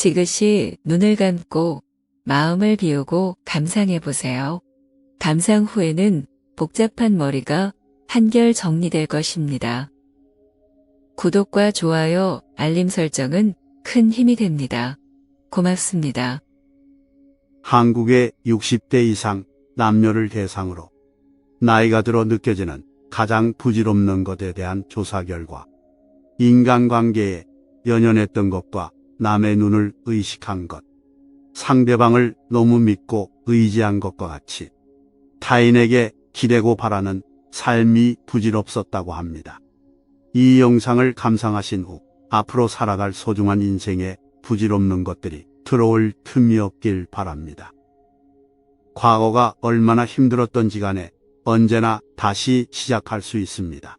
지그시 눈을 감고 마음을 비우고 감상해 보세요. 감상 후에는 복잡한 머리가 한결 정리될 것입니다. 구독과 좋아요, 알림 설정은 큰 힘이 됩니다. 고맙습니다. 한국의 60대 이상 남녀를 대상으로 나이가 들어 느껴지는 가장 부질없는 것에 대한 조사 결과, 인간관계에 연연했던 것과 남의 눈을 의식한 것, 상대방을 너무 믿고 의지한 것과 같이 타인에게 기대고 바라는 삶이 부질없었다고 합니다. 이 영상을 감상하신 후 앞으로 살아갈 소중한 인생에 부질없는 것들이 들어올 틈이 없길 바랍니다. 과거가 얼마나 힘들었던지 간에 언제나 다시 시작할 수 있습니다.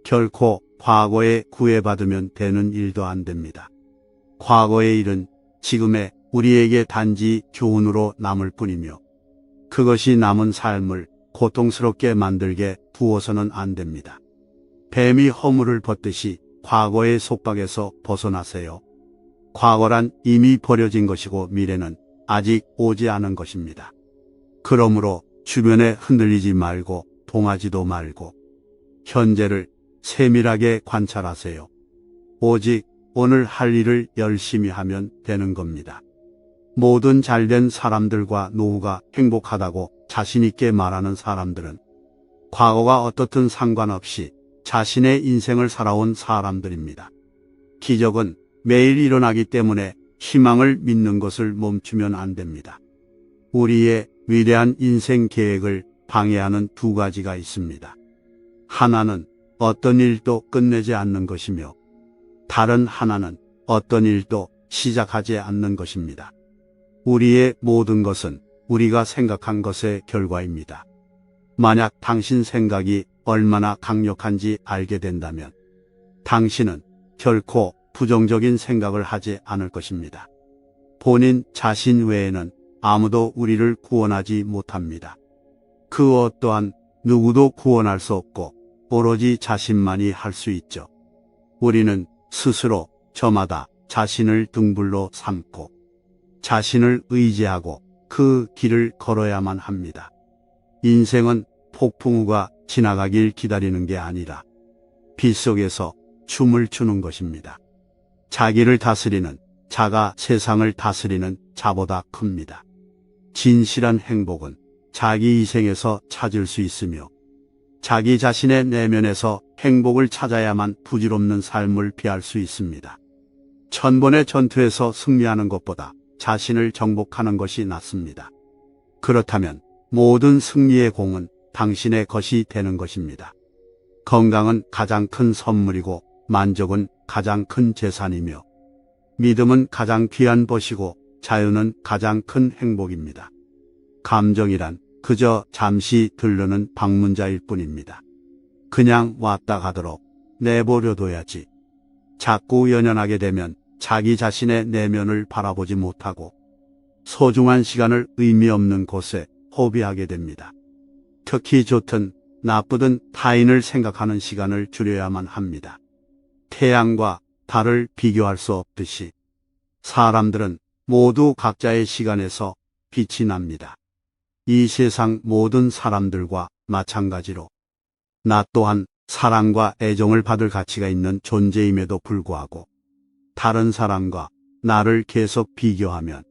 결코 과거에 구애받으면 되는 일도 안 됩니다. 과거의 일은 지금의 우리에게 단지 교훈으로 남을 뿐이며 그것이 남은 삶을 고통스럽게 만들게 두어서는 안 됩니다. 뱀이 허물을 벗듯이 과거의 속박에서 벗어나세요. 과거란 이미 버려진 것이고 미래는 아직 오지 않은 것입니다. 그러므로 주변에 흔들리지 말고 동하지도 말고 현재를 세밀하게 관찰하세요. 오직 오늘 할 일을 열심히 하면 되는 겁니다. 모든 잘된 사람들과 노후가 행복하다고 자신있게 말하는 사람들은 과거가 어떻든 상관없이 자신의 인생을 살아온 사람들입니다. 기적은 매일 일어나기 때문에 희망을 믿는 것을 멈추면 안 됩니다. 우리의 위대한 인생 계획을 방해하는 두 가지가 있습니다. 하나는 어떤 일도 끝내지 않는 것이며 다른 하나는 어떤 일도 시작하지 않는 것입니다. 우리의 모든 것은 우리가 생각한 것의 결과입니다. 만약 당신 생각이 얼마나 강력한지 알게 된다면 당신은 결코 부정적인 생각을 하지 않을 것입니다. 본인 자신 외에는 아무도 우리를 구원하지 못합니다. 그 어떠한 누구도 구원할 수 없고 오로지 자신만이 할 수 있죠. 우리는 스스로 저마다 자신을 등불로 삼고 자신을 의지하고 그 길을 걸어야만 합니다. 인생은 폭풍우가 지나가길 기다리는 게 아니라 빗속에서 춤을 추는 것입니다. 자기를 다스리는 자가 세상을 다스리는 자보다 큽니다. 진실한 행복은 자기 희생에서 찾을 수 있으며 자기 자신의 내면에서 행복을 찾아야만 부질없는 삶을 피할 수 있습니다. 천번의 전투에서 승리하는 것보다 자신을 정복하는 것이 낫습니다. 그렇다면 모든 승리의 공은 당신의 것이 되는 것입니다. 건강은 가장 큰 선물이고 만족은 가장 큰 재산이며 믿음은 가장 귀한 것이고 자유는 가장 큰 행복입니다. 감정이란 그저 잠시 들르는 방문자일 뿐입니다. 그냥 왔다 가도록 내버려둬야지. 자꾸 연연하게 되면 자기 자신의 내면을 바라보지 못하고 소중한 시간을 의미 없는 곳에 허비하게 됩니다. 특히 좋든 나쁘든 타인을 생각하는 시간을 줄여야만 합니다. 태양과 달을 비교할 수 없듯이 사람들은 모두 각자의 시간에서 빛이 납니다. 이 세상 모든 사람들과 마찬가지로 나 또한 사랑과 애정을 받을 가치가 있는 존재임에도 불구하고 다른 사람과 나를 계속 비교하면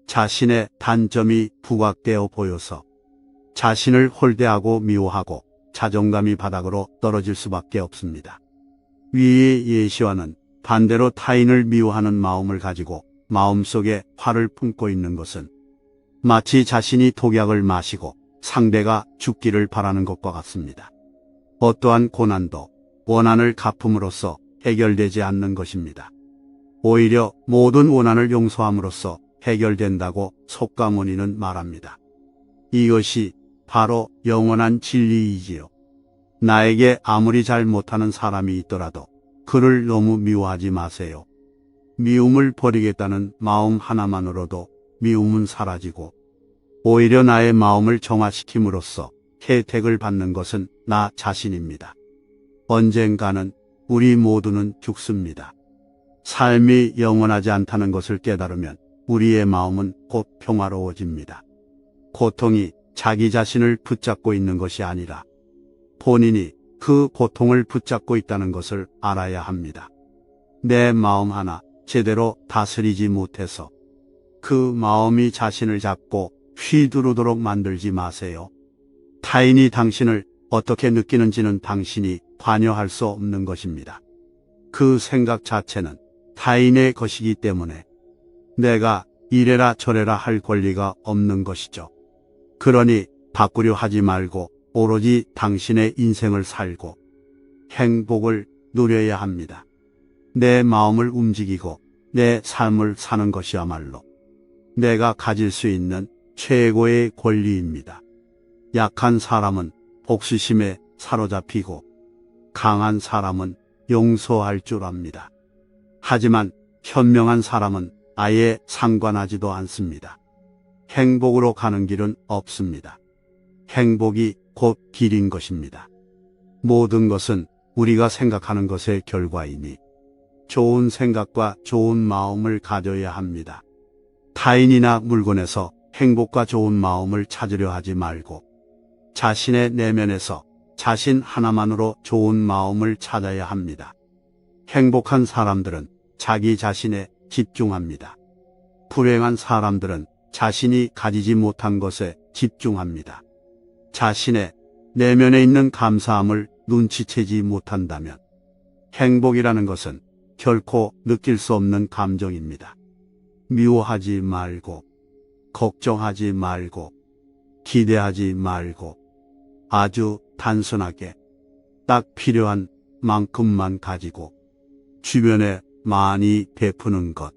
자신의 단점이 부각되어 보여서 자신을 홀대하고 미워하고 자존감이 바닥으로 떨어질 수밖에 없습니다. 위의 예시와는 반대로 타인을 미워하는 마음을 가지고 마음속에 화를 품고 있는 것은 마치 자신이 독약을 마시고 상대가 죽기를 바라는 것과 같습니다. 어떠한 고난도 원한을 갚음으로써 해결되지 않는 것입니다. 오히려 모든 원한을 용서함으로써 해결된다고 석가모니는 말합니다. 이것이 바로 영원한 진리이지요. 나에게 아무리 잘 못하는 사람이 있더라도 그를 너무 미워하지 마세요. 미움을 버리겠다는 마음 하나만으로도 미움은 사라지고 오히려 나의 마음을 정화시킴으로써 혜택을 받는 것은 나 자신입니다. 언젠가는 우리 모두는 죽습니다. 삶이 영원하지 않다는 것을 깨달으면 우리의 마음은 곧 평화로워집니다. 고통이 자기 자신을 붙잡고 있는 것이 아니라 본인이 그 고통을 붙잡고 있다는 것을 알아야 합니다. 내 마음 하나 제대로 다스리지 못해서 그 마음이 자신을 잡고 휘두르도록 만들지 마세요. 타인이 당신을 어떻게 느끼는지는 당신이 관여할 수 없는 것입니다. 그 생각 자체는 타인의 것이기 때문에 내가 이래라 저래라 할 권리가 없는 것이죠. 그러니 바꾸려 하지 말고 오로지 당신의 인생을 살고 행복을 누려야 합니다. 내 마음을 움직이고 내 삶을 사는 것이야말로 내가 가질 수 있는 최고의 권리입니다. 약한 사람은 복수심에 사로잡히고 강한 사람은 용서할 줄 압니다. 하지만 현명한 사람은 아예 상관하지도 않습니다. 행복으로 가는 길은 없습니다. 행복이 곧 길인 것입니다. 모든 것은 우리가 생각하는 것의 결과이니 좋은 생각과 좋은 마음을 가져야 합니다. 타인이나 물건에서 행복과 좋은 마음을 찾으려 하지 말고 자신의 내면에서 자신 하나만으로 좋은 마음을 찾아야 합니다. 행복한 사람들은 자기 자신에 집중합니다. 불행한 사람들은 자신이 가지지 못한 것에 집중합니다. 자신의 내면에 있는 감사함을 눈치채지 못한다면 행복이라는 것은 결코 느낄 수 없는 감정입니다. 미워하지 말고, 걱정하지 말고, 기대하지 말고, 아주 단순하게 딱 필요한 만큼만 가지고 주변에 많이 베푸는 것.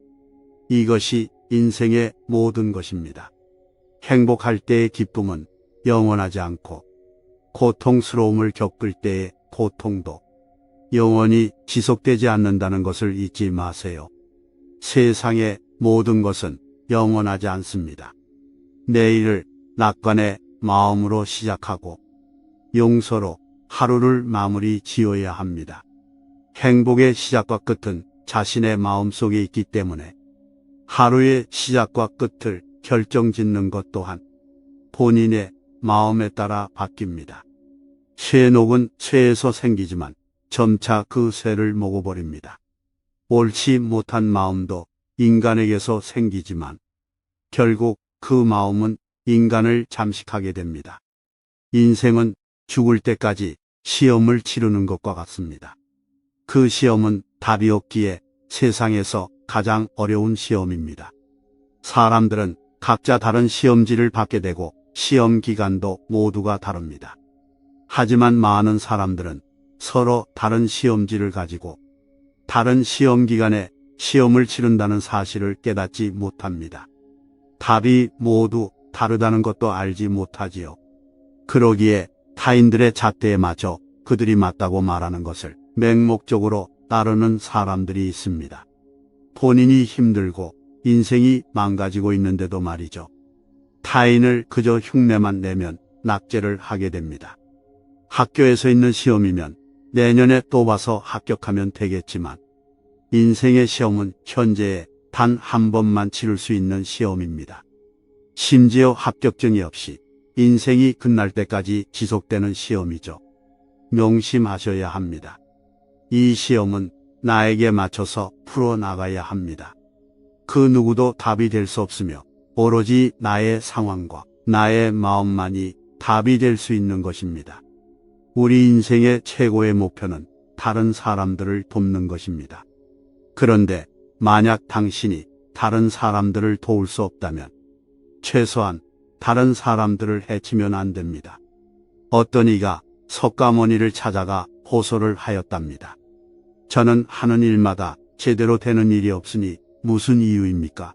이것이 인생의 모든 것입니다. 행복할 때의 기쁨은 영원하지 않고 고통스러움을 겪을 때의 고통도 영원히 지속되지 않는다는 것을 잊지 마세요. 세상의 모든 것은 영원하지 않습니다. 내일을 낙관의 마음으로 시작하고 용서로 하루를 마무리 지어야 합니다. 행복의 시작과 끝은 자신의 마음속에 있기 때문에 하루의 시작과 끝을 결정짓는 것 또한 본인의 마음에 따라 바뀝니다. 쇠녹은 쇠에서 생기지만 점차 그 쇠를 먹어버립니다. 옳지 못한 마음도 인간에게서 생기지만 결국 그 마음은 인간을 잠식하게 됩니다. 인생은 죽을 때까지 시험을 치르는 것과 같습니다. 그 시험은 답이 없기에 세상에서 가장 어려운 시험입니다. 사람들은 각자 다른 시험지를 받게 되고 시험 기간도 모두가 다릅니다. 하지만 많은 사람들은 서로 다른 시험지를 가지고 다른 시험 기간에 시험을 치른다는 사실을 깨닫지 못합니다. 답이 모두 다르다는 것도 알지 못하지요. 그러기에 타인들의 잣대에 맞춰 그들이 맞다고 말하는 것을 맹목적으로 따르는 사람들이 있습니다. 본인이 힘들고 인생이 망가지고 있는데도 말이죠. 타인을 그저 흉내만 내면 낙제를 하게 됩니다. 학교에서 있는 시험이면 내년에 또 봐서 합격하면 되겠지만 인생의 시험은 현재에 단 한 번만 치를 수 있는 시험입니다. 심지어 합격증이 없이 인생이 끝날 때까지 지속되는 시험이죠. 명심하셔야 합니다. 이 시험은 나에게 맞춰서 풀어나가야 합니다. 그 누구도 답이 될 수 없으며 오로지 나의 상황과 나의 마음만이 답이 될 수 있는 것입니다. 우리 인생의 최고의 목표는 다른 사람들을 돕는 것입니다. 그런데 만약 당신이 다른 사람들을 도울 수 없다면 최소한 다른 사람들을 해치면 안 됩니다. 어떤 이가 석가모니를 찾아가 호소를 하였답니다. 저는 하는 일마다 제대로 되는 일이 없으니 무슨 이유입니까?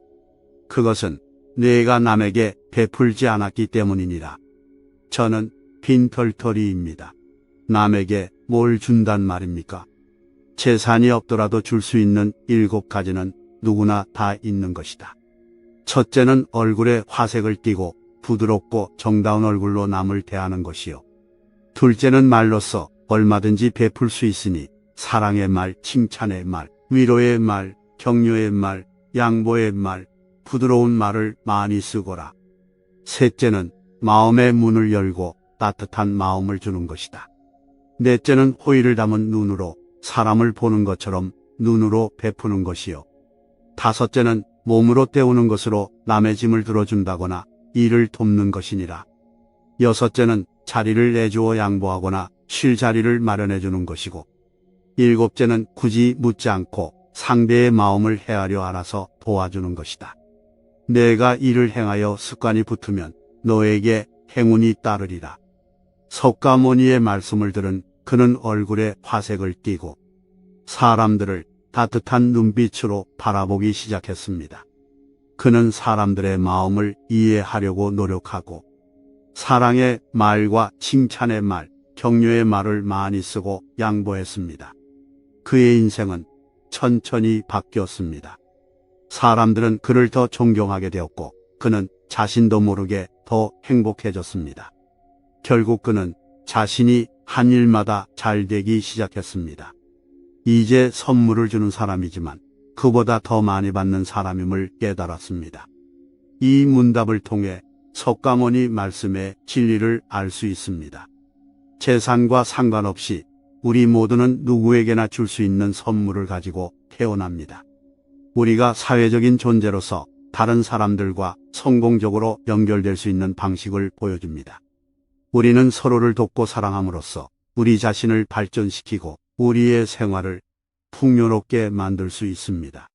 그것은 내가 남에게 베풀지 않았기 때문이니라. 저는 빈털터리입니다. 남에게 뭘 준단 말입니까? 재산이 없더라도 줄 수 있는 7가지는 누구나 다 있는 것이다. 첫째는 얼굴에 화색을 띠고 부드럽고 정다운 얼굴로 남을 대하는 것이요. 둘째는 말로써 얼마든지 베풀 수 있으니 사랑의 말, 칭찬의 말, 위로의 말, 격려의 말, 양보의 말, 부드러운 말을 많이 쓰거라. 셋째는 마음의 문을 열고 따뜻한 마음을 주는 것이다. 넷째는 호의를 담은 눈으로 사람을 보는 것처럼 눈으로 베푸는 것이요. 다섯째는 몸으로 때우는 것으로 남의 짐을 들어준다거나 일을 돕는 것이니라. 여섯째는 자리를 내주어 양보하거나 쉴 자리를 마련해 주는 것이고, 일곱째는 굳이 묻지 않고 상대의 마음을 헤아려 알아서 도와주는 것이다. 내가 이를 행하여 습관이 붙으면 너에게 행운이 따르리라. 석가모니의 말씀을 들은 그는 얼굴에 화색을 띠고 사람들을 따뜻한 눈빛으로 바라보기 시작했습니다. 그는 사람들의 마음을 이해하려고 노력하고 사랑의 말과 칭찬의 말, 격려의 말을 많이 쓰고 양보했습니다. 그의 인생은 천천히 바뀌었습니다. 사람들은 그를 더 존경하게 되었고 그는 자신도 모르게 더 행복해졌습니다. 결국 그는 자신이 한 일마다 잘 되기 시작했습니다. 이제 선물을 주는 사람이지만 그보다 더 많이 받는 사람임을 깨달았습니다. 이 문답을 통해 석가모니 말씀의 진리를 알 수 있습니다. 재산과 상관없이 우리 모두는 누구에게나 줄 수 있는 선물을 가지고 태어납니다. 우리가 사회적인 존재로서 다른 사람들과 성공적으로 연결될 수 있는 방식을 보여줍니다. 우리는 서로를 돕고 사랑함으로써 우리 자신을 발전시키고 우리의 생활을 풍요롭게 만들 수 있습니다.